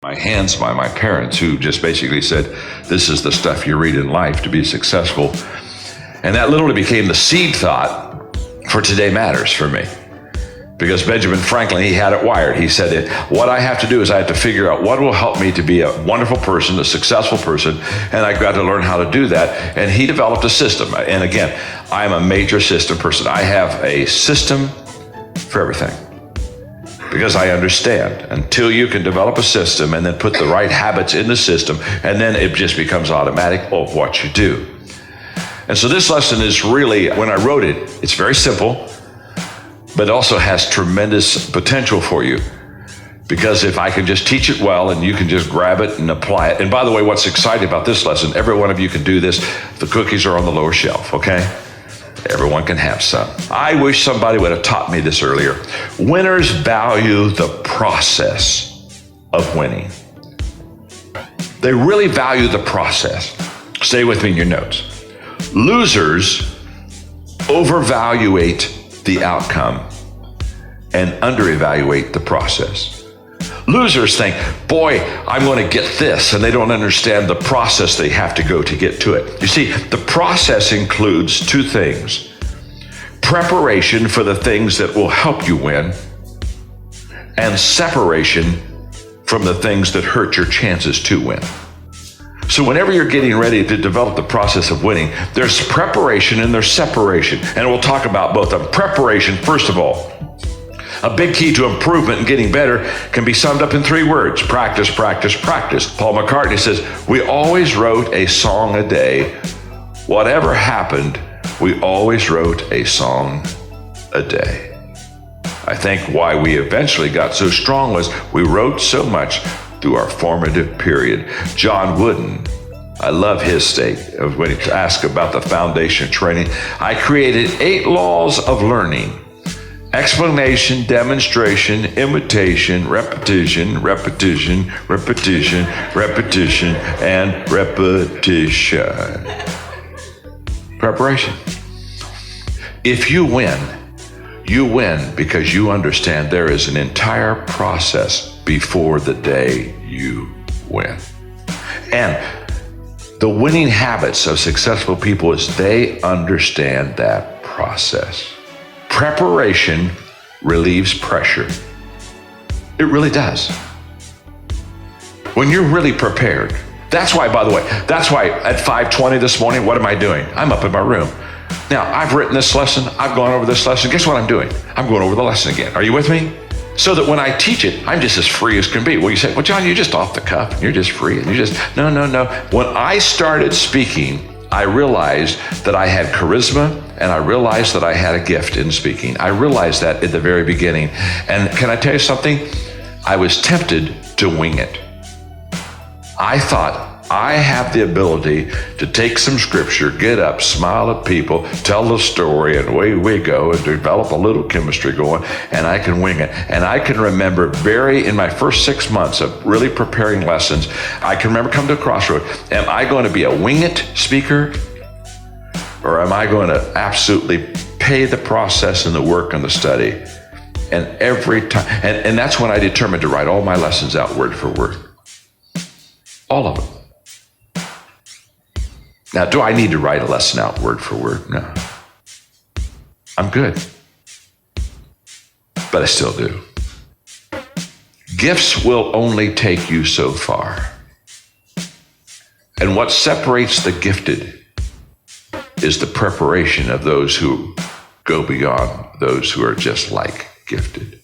my hands by my parents, who just basically said, this is the stuff you read in life to be successful. And that literally became the seed thought for Today Matters for me. Because Benjamin Franklin, he had it wired. He said, what I have to do is I have to figure out what will help me to be a wonderful person, a successful person, and I've got to learn how to do that. And he developed a system. And again, I'm a major system person. I have a system for everything. Because I understand, until you can develop a system and then put the right habits in the system, and then it just becomes automatic of what you do. And so this lesson is really, when I wrote it, it's very simple, but also has tremendous potential for you. Because if I can just teach it well and you can just grab it and apply it. And by the way, what's exciting about this lesson, every one of you can do this. The cookies are on the lower shelf, okay? Everyone can have some. I wish somebody would have taught me this earlier. Winners value the process of winning. They really value the process. Stay with me in your notes. Losers overvaluate the outcome and underevaluate the process. Losers think, boy, I'm going to get this, and they don't understand the process they have to go to get to it. You see, the process includes two things: preparation for the things that will help you win, and separation from the things that hurt your chances to win. So whenever you're getting ready to develop the process of winning, there's preparation and there's separation. And we'll talk about both of them. Preparation, first of all. A big key to improvement and getting better can be summed up in 3 words: practice, practice, practice. Paul McCartney says, we always wrote a song a day. Whatever happened, we always wrote a song a day. I think why we eventually got so strong was we wrote so much through our formative period. John Wooden, I love his statement when he asked about the foundation training. I created 8 laws of learning: explanation, demonstration, imitation, repetition, repetition, repetition, repetition, and repetition. Preparation. If you win because you understand there is an entire process before the day you win. And the winning habits of successful people is they understand that process. Preparation relieves pressure. It really does. When you're really prepared. That's why, by the way, at 5:20 this morning, what am I doing? I'm up in my room. Now, I've written this lesson. I've gone over this lesson. Guess what I'm doing? I'm going over the lesson again. Are you with me? So that when I teach it, I'm just as free as can be. Well, you say, well, John, you're just off the cuff. And you're just free. And no. When I started speaking, I realized that I had charisma, and I realized that I had a gift in speaking. I realized that at the very beginning. And can I tell you something? I was tempted to wing it. I thought, I have the ability to take some scripture, get up, smile at people, tell the story, and away we go, and develop a little chemistry going, and I can wing it. And I can remember in my first 6 months of really preparing lessons, I can remember coming to a crossroad. Am I going to be a wing it speaker? Or am I going to absolutely pay the process and the work and the study? And every time, and that's when I determined to write all my lessons out word for word. All of them. Now, do I need to write a lesson out word for word? No. I'm good. But I still do. Gifts will only take you so far. And what separates the gifted is the preparation of those who go beyond those who are just like gifted.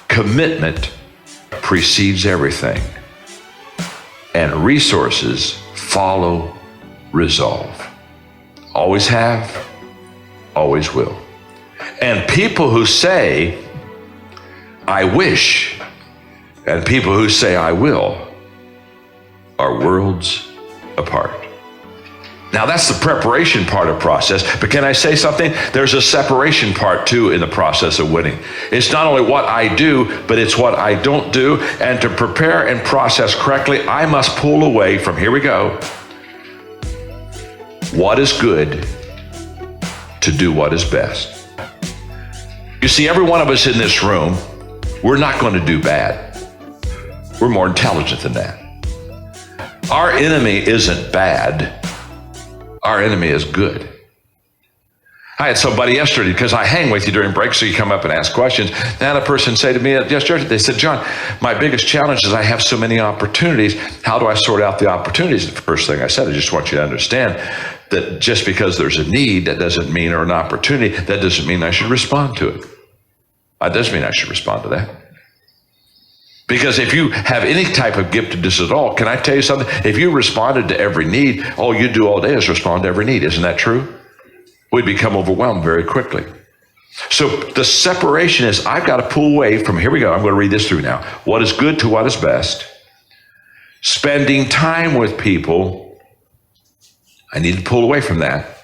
Commitment precedes everything, and resources follow resolve. Always have, always will. And people who say, I wish, and people who say, I will, are worlds apart. Now, that's the preparation part of process, but can I say something? There's a separation part too in the process of winning. It's not only what I do, but it's what I don't do. And to prepare and process correctly, I must pull away from, here we go, what is good to do what is best. You see, every one of us in this room, we're not going to do bad. We're more intelligent than that. Our enemy isn't bad. Our enemy is good. I had somebody yesterday, because I hang with you during breaks, so you come up and ask questions. And I had a person say to me yesterday, they said, John, my biggest challenge is I have so many opportunities. How do I sort out the opportunities? The first thing I said, I just want you to understand that just because there's a need, that doesn't mean, or an opportunity, that doesn't mean I should respond to it. That doesn't mean I should respond to that. Because if you have any type of giftedness at all, can I tell you something? If you responded to every need, all you do all day is respond to every need. Isn't that true? We'd become overwhelmed very quickly. So the separation is, I've got to pull away from, here we go, I'm going to read this through now. What is good to what is best. Spending time with people, I need to pull away from that,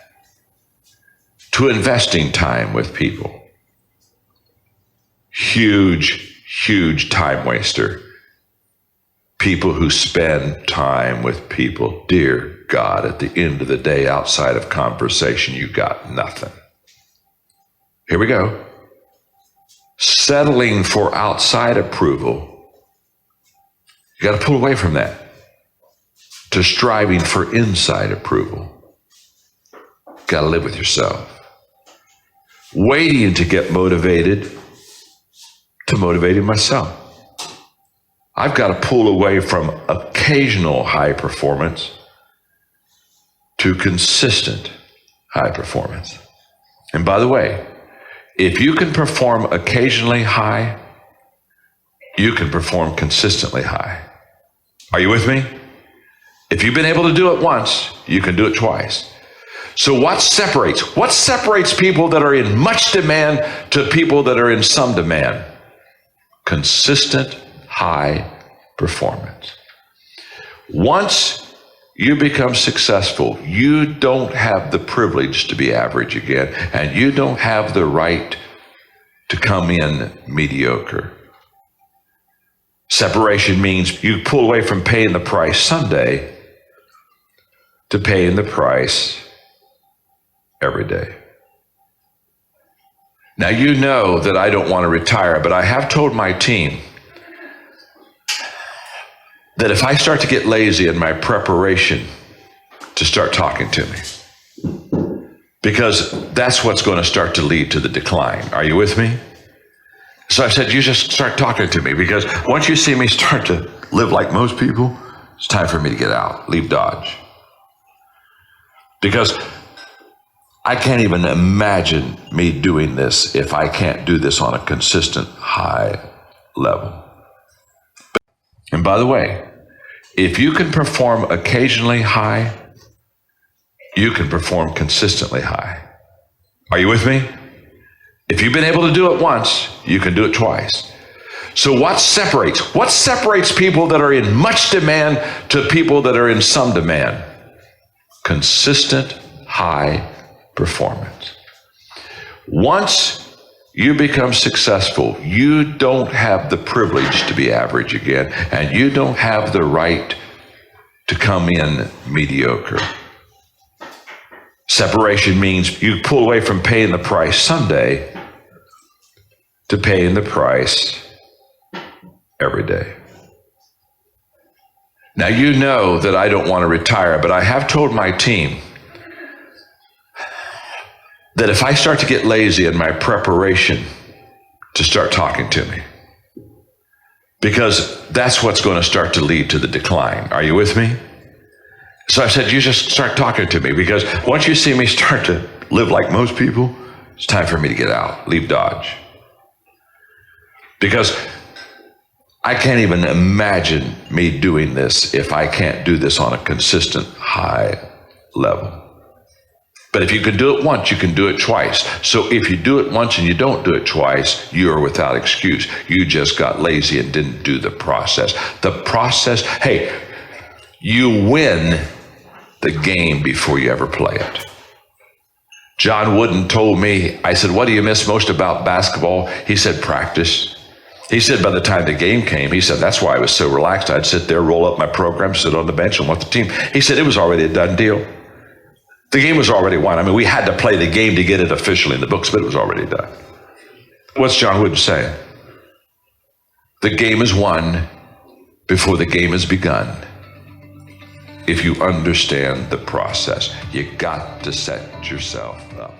to investing time with people. Huge time waster. People who spend time with people, dear God, at the end of the day, outside of conversation, you got nothing. Here we go. Settling for outside approval. You got to pull away from that to striving for inside approval. Got to live with yourself. Waiting to get motivated to motivating myself. I've got to pull away from occasional high performance to consistent high performance. And by the way, if you can perform occasionally high, you can perform consistently high. Are you with me? If you've been able to do it once, you can do it twice. So what separates people that are in much demand to people that are in some demand? Consistent high performance. Once you become successful, you don't have the privilege to be average again, and you don't have the right to come in mediocre. Separation means you pull away from paying the price someday to paying the price every day. Now, you know that I don't want to retire, but I have told my team that if I start to get lazy in my preparation, to start talking to me, because that's what's going to start to lead to the decline. Are you with me? So I said, you just start talking to me, because once you see me start to live like most people, it's time for me to get out, leave Dodge. Because I can't even imagine me doing this if I can't do this on a consistent high level. And by the way, if you can perform occasionally high, you can perform consistently high. Are you with me? If you've been able to do it once, you can do it twice. So what separates people that are in much demand to people that are in some demand? Consistent high performance. Once you become successful, you don't have the privilege to be average again, and you don't have the right to come in mediocre. Separation means you pull away from paying the price someday to paying the price every day. Now, you know that I don't want to retire, but I have told my team that if I start to get lazy in my preparation, to start talking to me, because that's what's going to start to lead to the decline. Are you with me? So I said, you just start talking to me, because once you see me start to live like most people, it's time for me to get out, leave Dodge. Because I can't even imagine me doing this if I can't do this on a consistent high level. But if you can do it once, you can do it twice. So if you do it once and you don't do it twice, you are without excuse. You just got lazy and didn't do the process. The process, hey, you win the game before you ever play it. John Wooden told me, I said, what do you miss most about basketball? He said, practice. He said, by the time the game came, he said, that's why I was so relaxed. I'd sit there, roll up my program, sit on the bench and watch the team. He said, it was already a done deal. The game was already won. I mean, we had to play the game to get it officially in the books, but it was already done. What's John Wooden saying? The game is won before the game has begun. If you understand the process, you got to set yourself up.